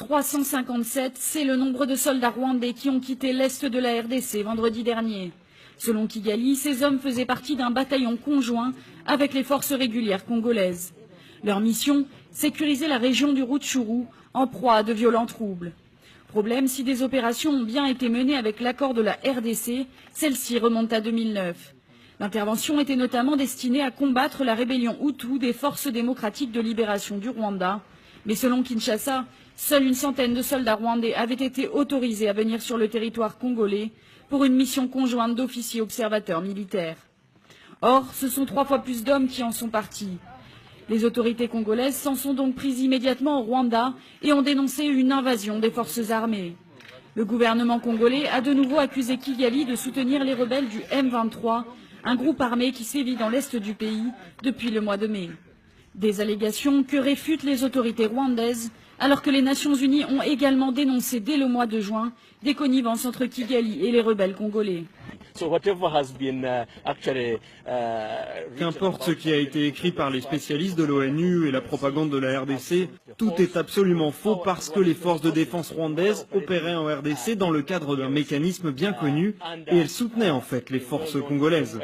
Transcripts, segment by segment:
357, c'est le nombre de soldats rwandais qui ont quitté l'est de la RDC vendredi dernier. Selon Kigali, ces hommes faisaient partie d'un bataillon conjoint avec les forces régulières congolaises. Leur mission, sécuriser la région du Rutshuru, en proie à de violents troubles. Problème, si des opérations ont bien été menées avec l'accord de la RDC, celle-ci remonte à 2009. L'intervention était notamment destinée à combattre la rébellion Hutu des forces démocratiques de libération du Rwanda. Mais selon Kinshasa, seule une centaine de soldats rwandais avaient été autorisés à venir sur le territoire congolais pour une mission conjointe d'officiers observateurs militaires. Or, ce sont 3 fois plus d'hommes qui en sont partis. Les autorités congolaises s'en sont donc prises immédiatement au Rwanda et ont dénoncé une invasion des forces armées. Le gouvernement congolais a de nouveau accusé Kigali de soutenir les rebelles du M23, un groupe armé qui sévit dans l'est du pays depuis le mois de mai. Des allégations que réfutent les autorités rwandaises, alors que les Nations Unies ont également dénoncé dès le mois de juin des connivences entre Kigali et les rebelles congolais. Qu'importe ce qui a été écrit par les spécialistes de l'ONU et la propagande de la RDC, tout est absolument faux parce que les forces de défense rwandaises opéraient en RDC dans le cadre d'un mécanisme bien connu et elles soutenaient en fait les forces congolaises.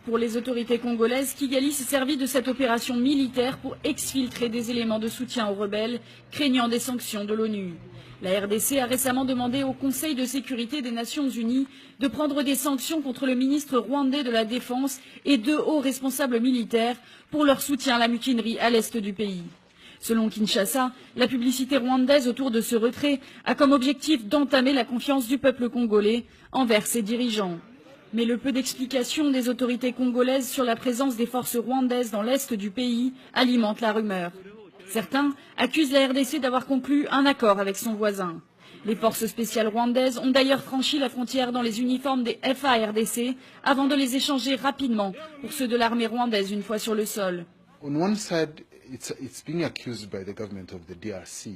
Pour les autorités congolaises, Kigali s'est servi de cette opération militaire pour exfiltrer des éléments de soutien aux rebelles, craignant des sanctions de l'ONU. La RDC a récemment demandé au Conseil de sécurité des Nations Unies de prendre des sanctions contre le ministre rwandais de la Défense et 2 hauts responsables militaires pour leur soutien à la mutinerie à l'est du pays. Selon Kinshasa, la publicité rwandaise autour de ce retrait a comme objectif d'entamer la confiance du peuple congolais envers ses dirigeants. Mais le peu d'explications des autorités congolaises sur la présence des forces rwandaises dans l'est du pays alimente la rumeur. Certains accusent la RDC d'avoir conclu un accord avec son voisin. Les forces spéciales rwandaises ont d'ailleurs franchi la frontière dans les uniformes des FARDC avant de les échanger rapidement pour ceux de l'armée rwandaise une fois sur le sol. On one side, it's being accused by the government of the DRC.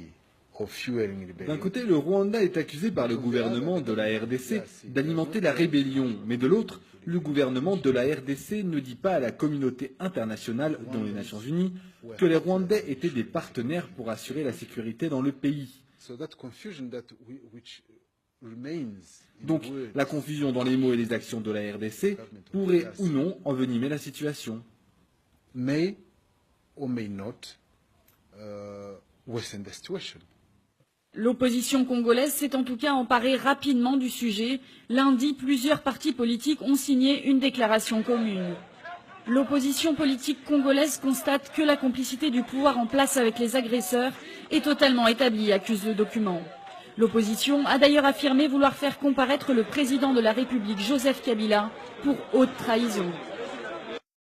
D'un côté, le Rwanda est accusé par le gouvernement de la RDC d'alimenter la rébellion, mais de l'autre, le gouvernement de la RDC ne dit pas à la communauté internationale, dont les Nations Unies, que les Rwandais étaient des partenaires pour assurer la sécurité dans le pays. Donc, la confusion dans les mots et les actions de la RDC pourrait ou non envenimer la situation. May or may not worsen the situation. L'opposition congolaise s'est en tout cas emparée rapidement du sujet. Lundi, plusieurs partis politiques ont signé une déclaration commune. L'opposition politique congolaise constate que la complicité du pouvoir en place avec les agresseurs est totalement établie, accuse le document. L'opposition a d'ailleurs affirmé vouloir faire comparaître le président de la République, Joseph Kabila, pour haute trahison.